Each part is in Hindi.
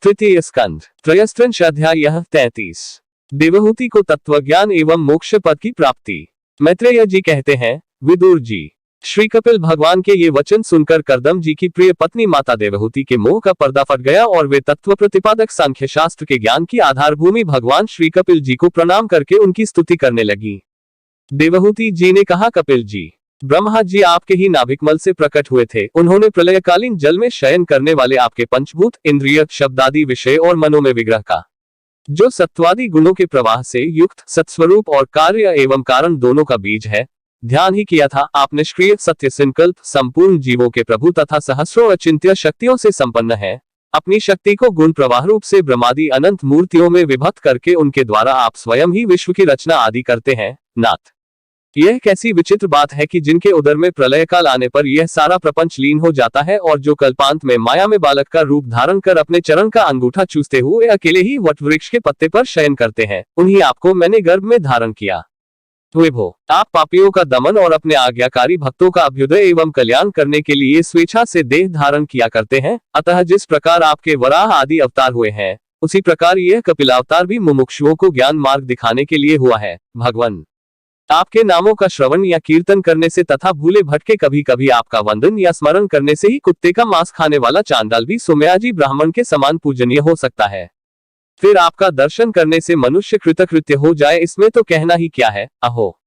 तृतीय स्कंध त्रयस्त्रिंश अध्याय 33। देवहूति को तत्वज्ञान एवं मोक्ष पद की प्राप्ति। मैत्रेय जी कहते हैं, विदुर जी, श्री कपिल भगवान के ये वचन सुनकर कर्दम जी की प्रिय पत्नी माता देवहूति के मोह का पर्दा फट गया और वे तत्व प्रतिपादक सांख्य शास्त्र के ज्ञान की आधारभूमि भगवान श्री कपिल जी को प्रणाम करके उनकी स्तुति करने लगी। देवहूति जी ने कहा, कपिल जी, ब्रह्मा जी आपके ही नाभिकमल से प्रकट हुए थे। उन्होंने प्रलयकालीन जल में शयन करने वाले आपके पंचभूत, इंद्रिय, शब्दादि विषय और मनो में विग्रह का जो सत्वादि गुणों के प्रवाह से युक्त सत्स्वरूप और कार्य एवं कारण दोनों का बीज है, ध्यान ही किया था। आप निष्क्रिय सत्य संकल्प संपूर्ण जीवों के प्रभु तथा सहस्रों अचिंत्य शक्तियों से संपन्न है। अपनी शक्ति को गुण प्रवाह रूप से ब्रह्मादि अनंत मूर्तियों में विभक्त करके उनके द्वारा आप स्वयं ही विश्व की रचना आदि करते हैं। नाथ, यह कैसी विचित्र बात है कि जिनके उदर में प्रलय काल आने पर यह सारा प्रपंच लीन हो जाता है और जो कल्पांत में माया में बालक का रूप धारण कर अपने चरण का अंगूठा चूसते हुए अकेले ही वट वृक्ष के पत्ते पर शयन करते हैं, उन्हीं आपको मैंने गर्भ में धारण किया। विभो, आप पापियों का दमन और अपने आज्ञाकारी भक्तों का अभ्युदय एवं कल्याण करने के लिए स्वेच्छा से देह धारण किया करते हैं। अतः जिस प्रकार आपके वराह आदि अवतार हुए हैं, उसी प्रकार यह कपिलावतार भी मुमुक्षुओं को ज्ञान मार्ग दिखाने के लिए हुआ है। भगवान, आपके नामों का श्रवण या कीर्तन करने से तथा भूले भटके कभी कभी आपका वंदन या स्मरण करने से ही कुत्ते का मांस खाने वाला चांडाल भी सोमयाजी ब्राह्मण के समान पूजनीय हो सकता है। फिर आपका दर्शन करने से मनुष्य कृतकृत्य हो जाए, इसमें तो कहना ही क्या है। अहो,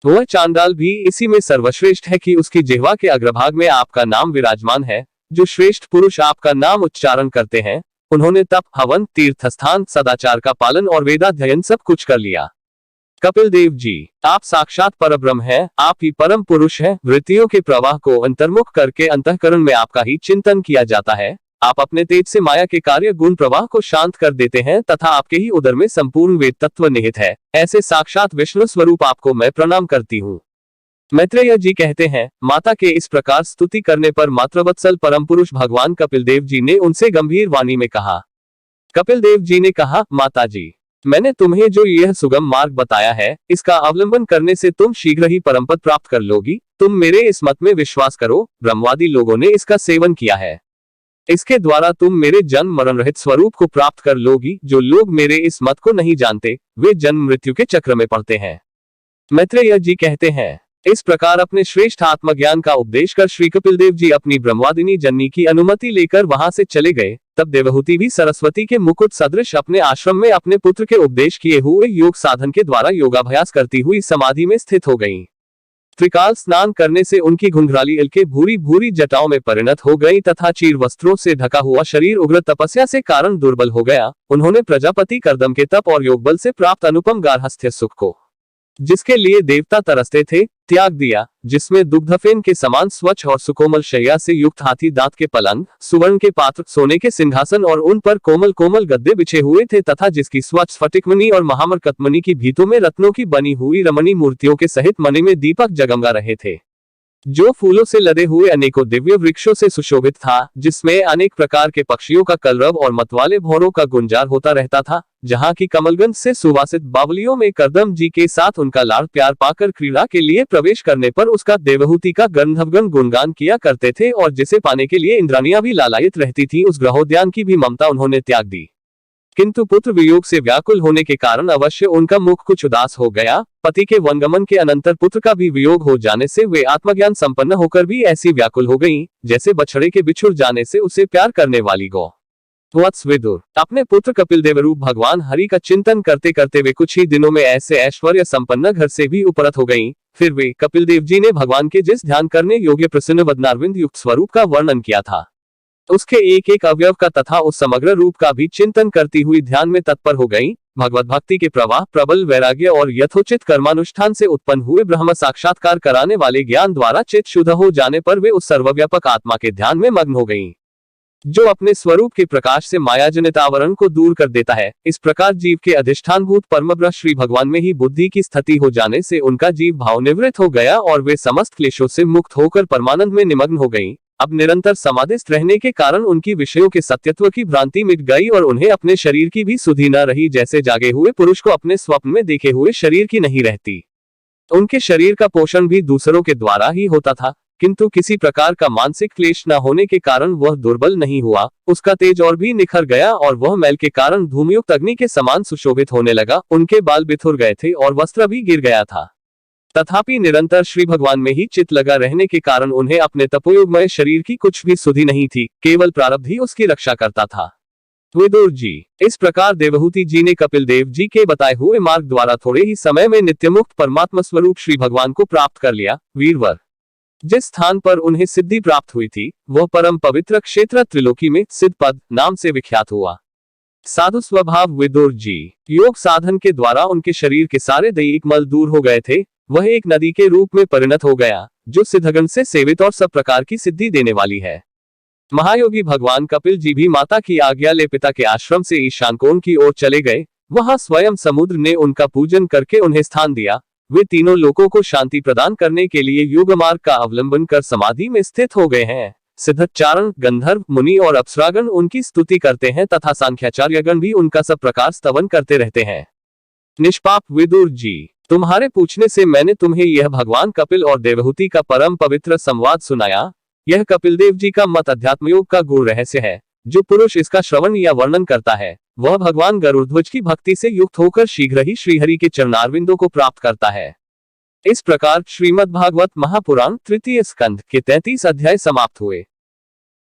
वह चांडाल भी इसी में सर्वश्रेष्ठ है कि उसकी जिह्वा के अग्रभाग में आपका नाम विराजमान है। जो श्रेष्ठ पुरुष आपका नाम उच्चारण करते हैं, उन्होंने तप, हवन, तीर्थ स्थान, सदाचार का पालन और वेदाध्ययन सब कुछ कर लिया। कपिल देव जी, आप साक्षात परब्रह्म हैं, आप ही परम पुरुष हैं। वृत्तियों के प्रवाह को अंतर्मुख करके अंतःकरण में आपका ही चिंतन किया जाता है। आप अपने तेज से माया के कार्य गुण प्रवाह को शांत कर देते हैं तथा आपके ही उदर में संपूर्ण वेद तत्व निहित है। ऐसे साक्षात विष्णु स्वरूप आपको मैं प्रणाम करती हूँ। मैत्रेय जी कहते हैं, माता के इस प्रकार स्तुति करने पर मातृवत्सल परम पुरुष भगवान कपिल देव जी ने उनसे गंभीर वाणी में कहा। कपिल देव जी ने कहा, माता जी, मैंने तुम्हें जो यह सुगम मार्ग बताया है, इसका अवलंबन करने से तुम शीघ्र ही परमपद प्राप्त कर लोगी। तुम मेरे इस मत में विश्वास करो, ब्रह्मवादी लोगों ने इसका सेवन किया है। इसके द्वारा तुम मेरे जन्म मरण रहित स्वरूप को प्राप्त कर लोगी। जो लोग मेरे इस मत को नहीं जानते, वे जन्म मृत्यु के चक्र में पड़ते हैं। मैत्रेय जी कहते हैं, इस प्रकार अपने श्रेष्ठ आत्मज्ञान का उपदेश कर श्री कपिल देव जी अपनी ब्रह्मवादिनी जननी की अनुमति लेकर वहां से चले गए। तब देवहूति भी सरस्वती के मुकुट सदृश अपने आश्रम में अपने पुत्र के उपदेश किए हुए योग साधन के द्वारा योगाभ्यास करती हुई समाधि में स्थित हो गईं। त्रिकाल स्नान करने से उनकी घुंघराली इल्के भूरी भूरी जटाओं में परिणत हो गई तथा चीर वस्त्रों से ढका हुआ शरीर उग्र तपस्या से कारण दुर्बल हो गया। उन्होंने प्रजापति कर्दम के तप और योग बल से प्राप्त अनुपम गार्हस्थ्य सुख को, जिसके लिए देवता तरसते थे, त्याग दिया। जिसमें दुग्धफेन के समान स्वच्छ और सुकोमल शैया से युक्त हाथी दांत के पलंग, सुवर्ण के पात्र, सोने के सिंहासन और उन पर कोमल कोमल गद्दे बिछे हुए थे तथा जिसकी स्वच्छ स्फटिकमणि और महामरकतमणि की भीतों में रत्नों की बनी हुई रमणी मूर्तियों के सहित मणि में दीपक जगमगा रहे थे। जो फूलों से लदे हुए अनेकों दिव्य वृक्षों से सुशोभित था, जिसमें अनेक प्रकार के पक्षियों का कलरव और मतवाले भौरों का गुंजार होता रहता था। जहाँ की कमलगंध से सुवासित बावलियों में कर्दम जी के साथ उनका लाड़ प्यार पाकर क्रीड़ा के लिए प्रवेश करने पर उसका देवहूति का गंधर्वगण गुणगान किया करते थे और जिसे पाने के लिए इंद्रानियां भी लालायित रहती थी, उस ग्रहोद्यान की भी ममता उन्होंने त्याग दी। किंतु पुत्र वियोग से व्याकुल होने के कारण अवश्य उनका मुख कुछ उदास हो गया। पति के वनगमन के अनंतर पुत्र का भी वियोग हो जाने से वे आत्मज्ञान संपन्न होकर भी ऐसी व्याकुल हो गईं, जैसे बछड़े के बिछुड़ जाने से उसे प्यार करने वाली गौ। वत्स विदुर, अपने पुत्र कपिल देवरूप भगवान हरि का चिंतन करते करते वे कुछ ही दिनों में ऐसे ऐश्वर्य संपन्न घर से भी उपरत हो गईं। फिर वे कपिल देव जी ने भगवान के जिस ध्यान करने योग्य प्रसन्न वदनारविंद युक्त स्वरूप का वर्णन किया था, उसके एक एक अवयव का तथा उस समग्र रूप का भी चिंतन करती हुई ध्यान में तत्पर हो गईं। भगवत भक्ति के प्रवाह, प्रबल वैराग्य और यथोचित कर्मानुष्ठान से उत्पन्न हुए ब्रह्म साक्षात्कार कराने वाले ज्ञान द्वारा चित्त शुद्ध हो जाने पर वे उस सर्वव्यापक आत्मा के ध्यान में मग्न हो गईं, जो अपने स्वरूप के प्रकाश से मायाजनित आवरण को दूर कर देता है। इस प्रकार जीव के अधिष्ठानभूत परमब्रह्म श्री भगवान में ही बुद्धि की स्थिति हो जाने से उनका जीव भाव निवृत्त हो गया और वे समस्त क्लेशों से मुक्त होकर परमानंद में निमग्न हो गईं। अब निरंतर समाधिस्थ रहने के कारण उनकी विषयों के सत्यत्व की भ्रांति मिट गई और उन्हें अपने शरीर की भी सुधि न रही, जैसे जागे हुए पुरुष को अपने स्वप्न में देखे हुए शरीर की नहीं रहती। उनके शरीर का पोषण भी दूसरों के द्वारा ही होता था, किंतु किसी प्रकार का मानसिक क्लेश न होने के कारण वह दुर्बल नहीं हुआ, उसका तेज और भी निखर गया और वह मैल के कारण धूमयुक्त अग्नि के समान सुशोभित होने लगा। उनके बाल बिथुर गए थे और वस्त्र भी गिर गया था, तथापि निरंतर श्री भगवान में ही चित्त लगा रहने के कारण उन्हें अपने तपोयोगमय शरीर की कुछ भी सुधि नहीं थी, केवल प्रारब्ध ही उसकी रक्षा करता था। विदुर जी, इस प्रकार देवहूति जी ने कपिल देव जी के बताए हुए मार्ग द्वारा थोड़े ही समय में नित्यमुक्त परमात्मा स्वरूप श्री भगवान को प्राप्त कर लिया। वीरवर, जिस स्थान पर उन्हें सिद्धि प्राप्त हुई थी वह परम पवित्र क्षेत्र त्रिलोकी में सिद्धपद नाम से विख्यात हुआ। साधु स्वभाव विदुर जी, योग साधन के द्वारा उनके शरीर के सारे दैहिक मल दूर हो गए थे। वह एक नदी के रूप में परिणत हो गया जो सिद्धगण से सेवित और सब प्रकार की सिद्धि देने वाली है। महायोगी भगवान कपिल जी भी माता की आज्ञा ले पिता के आश्रम से ईशान कोण की ओर चले गए। वहां स्वयं समुद्र ने उनका पूजन करके उन्हें स्थान दिया। वे तीनों लोगों को शांति प्रदान करने के लिए योग मार्ग का अवलंबन कर समाधि में स्थित हो गए हैं। सिद्धचारण, गंधर्व, मुनि और अप्सरागण उनकी स्तुति करते हैं तथा सांख्याचार्यगण भी उनका सब प्रकार स्तवन करते रहते हैं। निष्पाप विदुर जी, तुम्हारे पूछने से मैंने तुम्हें यह भगवान कपिल और देवहूति का परम पवित्र संवाद सुनाया। यह कपिल देव जी का मत अध्यात्म योग का गूढ़ रहस्य है। जो पुरुष इसका श्रवण या वर्णन करता है वह भगवान गरुड़ध्वज की भक्ति से युक्त होकर शीघ्र ही श्रीहरि के चरणारविंदों को प्राप्त करता है। इस प्रकार श्रीमद् भागवत महापुराण तृतीय स्कंध के 33 अध्याय समाप्त हुए।